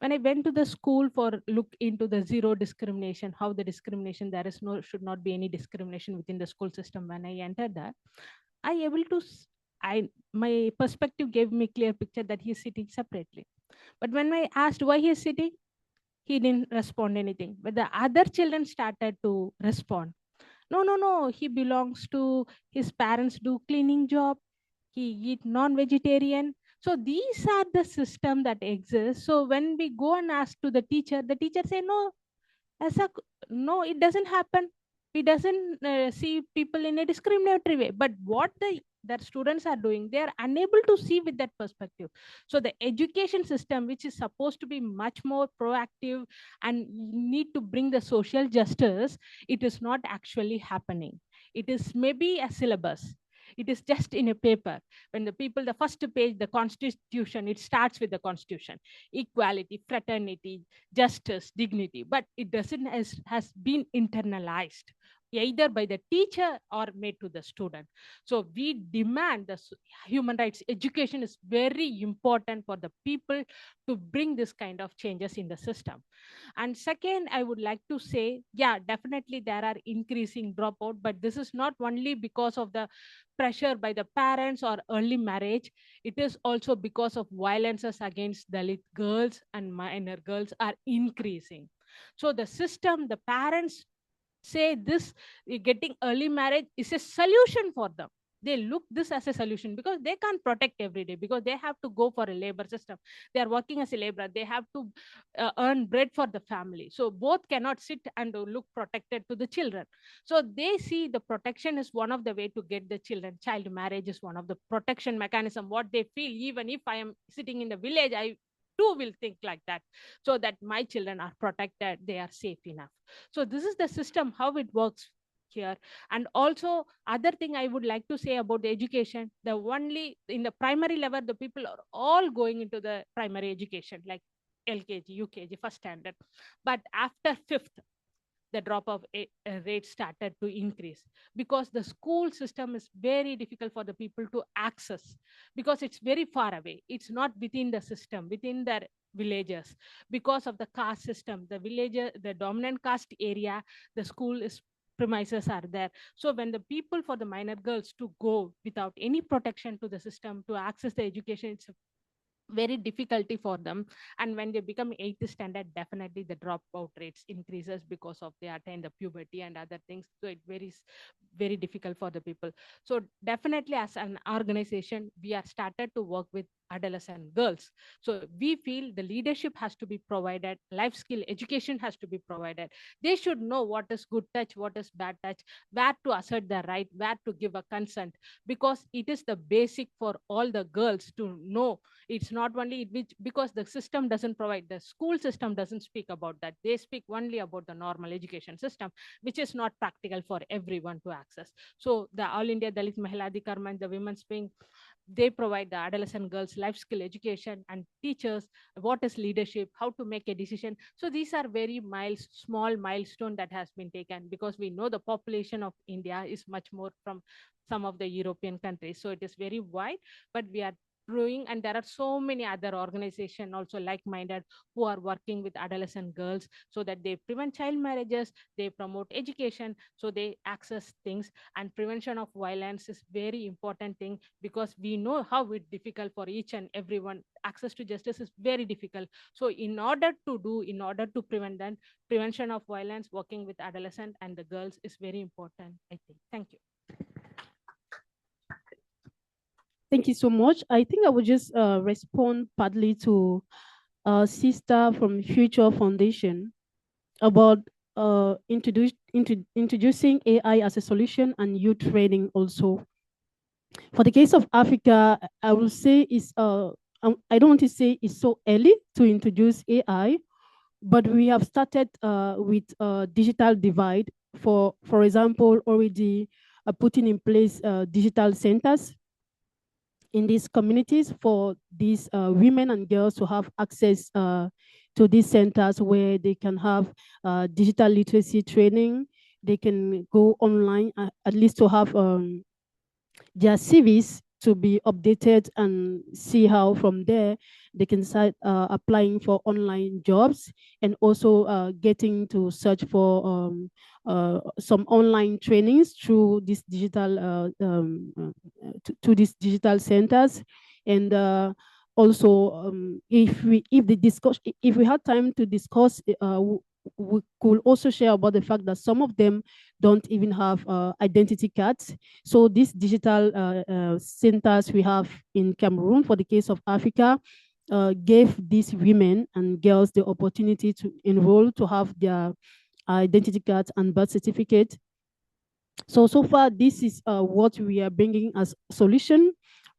When I went to the school for look into the zero discrimination, how the discrimination, there is should not be any discrimination within the school system. When I entered that, my perspective gave me clear picture that he's sitting separately. But when I asked why he's sitting, he didn't respond anything. But the other children started to respond. No, he belongs to his parents do cleaning job, he eat non-vegetarian. So these are the system that exists. So when we go and ask to the teacher say no, as a no, it doesn't happen. He doesn't see people in a discriminatory way. But what that students are doing, they are unable to see with that perspective. So the education system, which is supposed to be much more proactive and need to bring the social justice, it is not actually happening. It is maybe a syllabus, it is just in a paper. When the people, the first page, the constitution, it starts with the constitution, equality, fraternity, justice, dignity, but it doesn't has been internalized either by the teacher or made to the student. So we demand the human rights education is very important for the people to bring this kind of changes in the system. And second, I would like to say, yeah, definitely there are increasing dropout, but this is not only because of the pressure by the parents or early marriage. It is also because of violences against Dalit girls and minor girls are increasing. So the system, the parents say this getting early marriage is a solution for them. They look this as a solution because they can't protect every day, because they have to go for a labor system. They are working as a laborer, they have to earn bread for the family, so both cannot sit and look protected to the children. So they see the protection is one of the way to get the children. Child marriage is one of the protection mechanism what they feel. Even if I am sitting in the village, I too will think like that, so that my children are protected, they are safe enough. So this is the system how it works here. And also other thing I would like to say about the education, the only in the primary level the people are all going into the primary education like LKG, UKG, first standard, but after fifth the drop of rate started to increase, because the school system is very difficult for the people to access, because it's very far away, it's not within the system, within their villages. Because of the caste system, the villager, the dominant caste area, the school is premises are there. So when the people for the minor girls to go without any protection to the system to access the education, it's very difficulty for them. And when they become eighth standard, definitely the dropout rates increases because of they attain the puberty and other things. So it very difficult for the people. So definitely as an organization we are started to work with adolescent girls. So we feel the leadership has to be provided, life skill education has to be provided. They should know what is good touch, what is bad touch, where to assert their right, where to give a consent, because it is the basic for all the girls to know. It's not only which, because the system doesn't provide, the school system doesn't speak about that, they speak only about the normal education system, which is not practical for everyone to access. So the All India Dalit Mahila Adhikarman, the women's wing, they provide the adolescent girls life skill education and teachers what is leadership, how to make a decision. So these are very small milestone that has been taken, because we know the population of India is much more from some of the European countries, so it is very wide. But we are growing, and there are so many other organizations also like-minded who are working with adolescent girls, so that they prevent child marriages, they promote education, so they access things. And prevention of violence is very important thing, because we know how it's difficult for each and everyone. Access to justice is very difficult. So in order to prevent that, prevention of violence, working with adolescent and the girls is very important, I think. Thank you. Thank you so much. I think I would just respond partly to sister from Future Foundation about introducing AI as a solution and youth training also. For the case of Africa, I will say I don't want to say it's so early to introduce AI, but we have started with digital divide. For example, already putting in place digital centers in these communities for these women and girls to have access to these centers where they can have digital literacy training. They can go online, at least to have their CVs to be updated and see how from there they can start applying for online jobs, and also getting to search for some online trainings through this digital to these digital centers. And also if we had time to discuss, we could also share about the fact that some of them don't even have identity cards. So these digital centers we have in Cameroon, for the case of Africa, gave these women and girls the opportunity to enroll, to have their identity cards and birth certificate. So far, this is what we are bringing as solution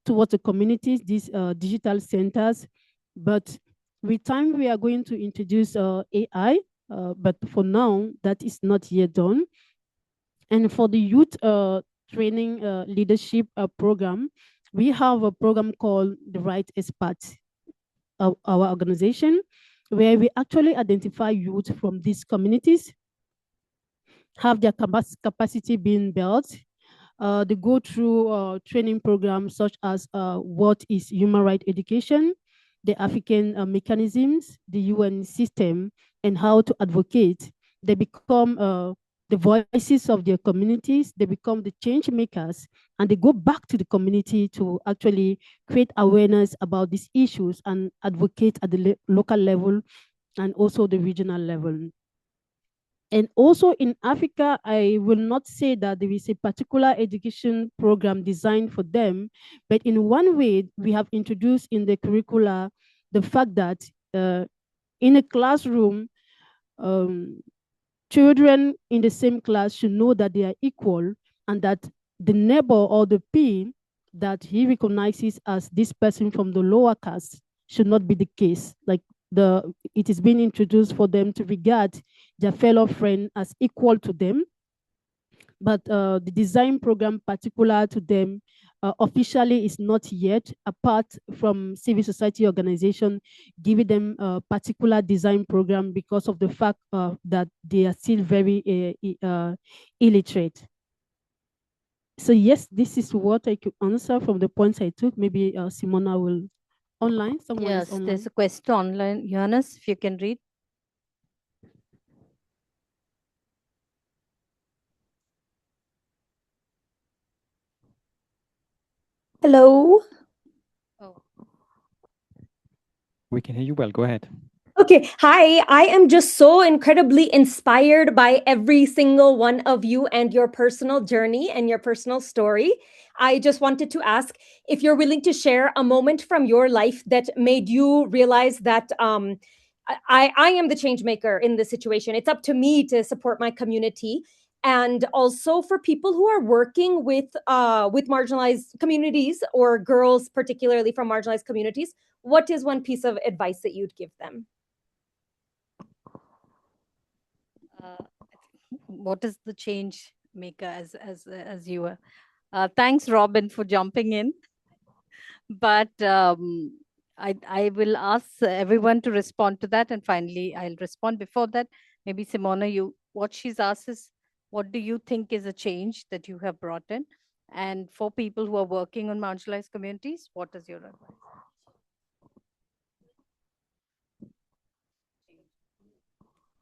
towards the communities, these digital centers. But with time, we are going to introduce AI, but for now, that is not yet done. And for the youth training leadership program, we have a program called the Right Experts, our organization, where we actually identify youth from these communities, have their capacity being built. They go through training programs such as what is human rights education, the African mechanisms, the UN system, and how to advocate. They become the voices of their communities, they become the change makers, and they go back to the community to actually create awareness about these issues and advocate at the local level and also the regional level. And also in Africa, I will not say that there is a particular education program designed for them, but in one way, we have introduced in the curricula the fact that in a classroom, children in the same class should know that they are equal, and that the neighbor or the peer that he recognizes as this person from the lower caste should not be the case. Like it is being introduced for them to regard their fellow friend as equal to them. But the design program particular to them officially is not yet, apart from civil society organization giving them a particular design program because of the fact that they are still very illiterate. So yes, this is what I could answer from the points I took. Maybe Simona will online. Someone yes, is online. There's a question online. Johannes, if you can read. Hello. Oh. We can hear you well. Go ahead. Okay. Hi. I am just so incredibly inspired by every single one of you and your personal journey and your personal story. I just wanted to ask if you're willing to share a moment from your life that made you realize that I am the change maker in this situation. It's up to me to support my community. And also for people who are working with marginalized communities or girls, particularly from marginalized communities, what is one piece of advice that you'd give them? What is the change maker as you were? Thanks, Robin, for jumping in. But I will ask everyone to respond to that, and finally I'll respond. Before that, maybe Simona, what she's asked is, what do you think is a change that you have brought in? And for people who are working on marginalized communities, what is your advice?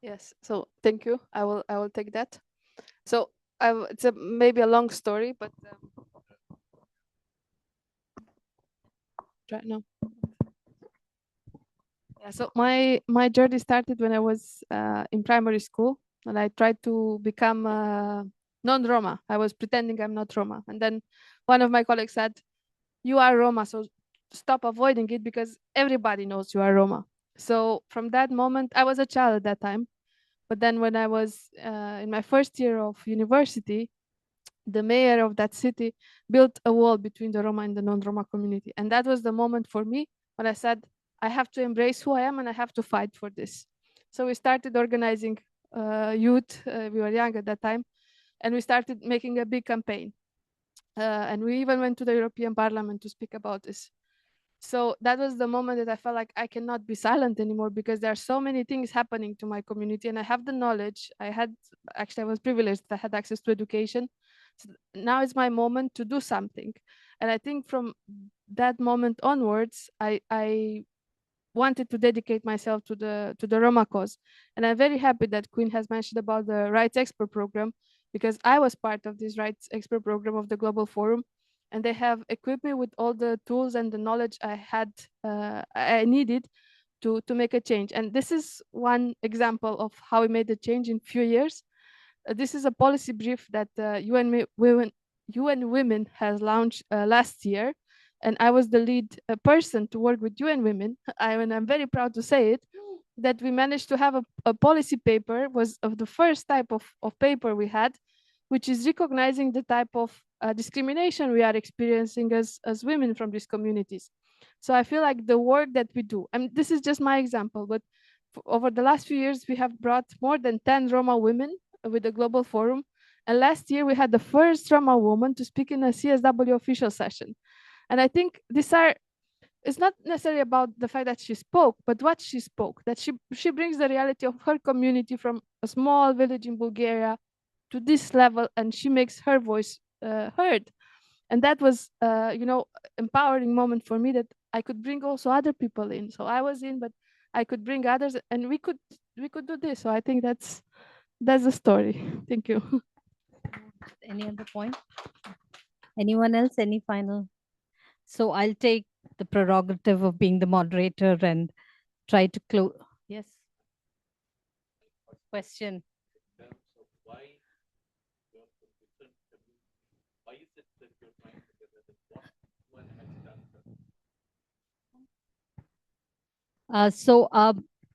Yes, so thank you. I will take that. So it's maybe a long story, but right now. Yeah, so my journey started when I was in primary school, and I tried to become non-Roma. I was pretending I'm not Roma, and then one of my colleagues said, "You are Roma, so stop avoiding it because everybody knows you are Roma." So from that moment, I was a child at that time. But then when I was in my first year of university, the mayor of that city built a wall between the Roma and the non-Roma community. And that was the moment for me when I said, I have to embrace who I am and I have to fight for this. So we started organizing youth. We were young at that time. And we started making a big campaign. And we even went to the European Parliament to speak about this. So that was the moment that I felt like I cannot be silent anymore, because there are so many things happening to my community and I have the knowledge. I was privileged that I had access to education. So now it's my moment to do something. And I think from that moment onwards, I wanted to dedicate myself to the Roma cause. And I'm very happy that Queen has mentioned about the Rights Expert Program, because I was part of this Rights Expert Program of the Global Forum. And they have equipped me with all the tools and the knowledge I needed to make a change. And this is one example of how we made a change in few years. This is a policy brief that UN Women has launched last year, and I was the lead person to work with UN Women. I'm very proud to say it, that we managed to have a policy paper, was of the first type of paper we had, which is recognizing the type of discrimination we are experiencing as women from these communities. So I feel like the work that we do, and this is just my example, but over the last few years, we have brought more than 10 Roma women with the Global Forum. And last year, we had the first Roma woman to speak in a CSW official session. And I think it's not necessarily about the fact that she spoke, but what she spoke, that she brings the reality of her community from a small village in Bulgaria to this level, and she makes her voice heard. And that was, empowering moment for me, that I could bring also other people in. So I was in, but I could bring others, and we could do this. So I think that's the story. Thank you. Any other point? Anyone else? Any final? So I'll take the prerogative of being the moderator and try to close. Yes. Question.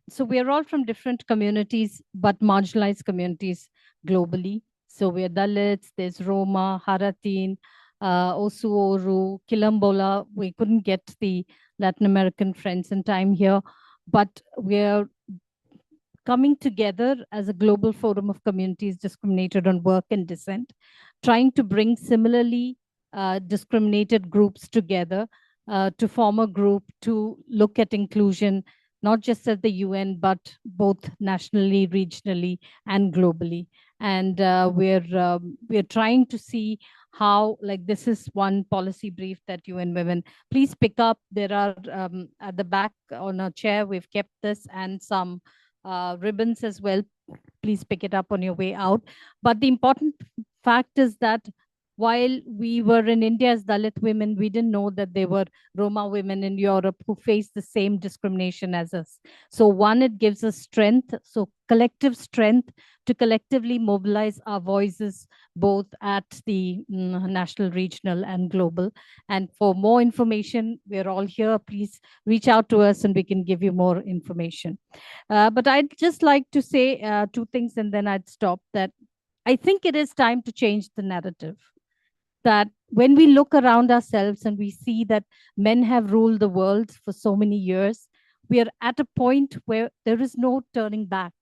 So we're all from different communities, but marginalized communities globally. So we're Dalits, there's Roma, Haratin, Osuoru, Kilambola. We couldn't get the Latin American friends in time here, but we're coming together as a global forum of communities discriminated on work and dissent, trying to bring similarly discriminated groups together to form a group to look at inclusion, not just at the UN, but both nationally, regionally, and globally. And we're trying to see how, like, this is one policy brief that UN Women, please pick up. There are at the back on a chair, we've kept this, and some ribbons as well. Please pick it up on your way out. But the important fact is that while we were in India as Dalit women, we didn't know that there were Roma women in Europe who faced the same discrimination as us. So one, it gives us strength, so collective strength to collectively mobilize our voices, both at the national, regional, and global. And for more information, we're all here. Please reach out to us and we can give you more information. But I'd just like to say two things and then I'd stop. That I think it is time to change the narrative. That when we look around ourselves and we see that men have ruled the world for so many years, we are at a point where there is no turning back.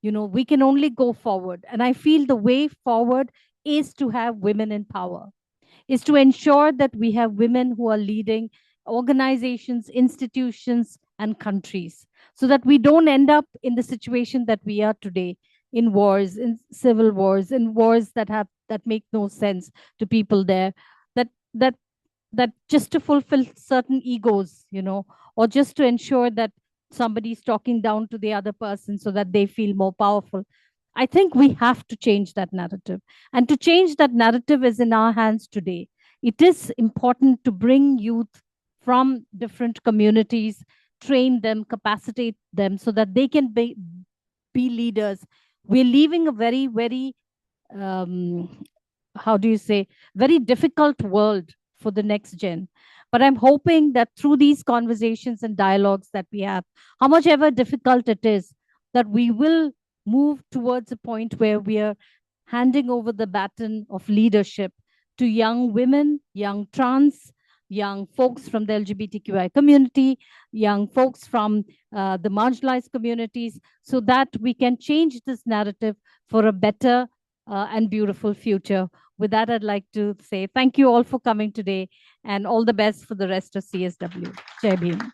You know, we can only go forward. And I feel the way forward is to have women in power, is to ensure that we have women who are leading organizations, institutions, and countries, so that we don't end up in the situation that we are today, in wars, in civil wars, in wars that make no sense to people there, that just to fulfill certain egos, you know, or just to ensure that somebody's talking down to the other person so that they feel more powerful. I think we have to change that narrative. And to change that narrative is in our hands today. It is important to bring youth from different communities, train them, capacitate them so that they can be leaders. We're leaving a very, very, how do you say, very difficult world for the next gen. But I'm hoping that through these conversations and dialogues that we have, how much ever difficult it is, that we will move towards a point where we are handing over the baton of leadership to young women, young trans, young folks from the LGBTQI community, young folks from the marginalized communities, so that we can change this narrative for a better and beautiful future. With that, I'd like to say thank you all for coming today and all the best for the rest of CSW. Jai Bhim.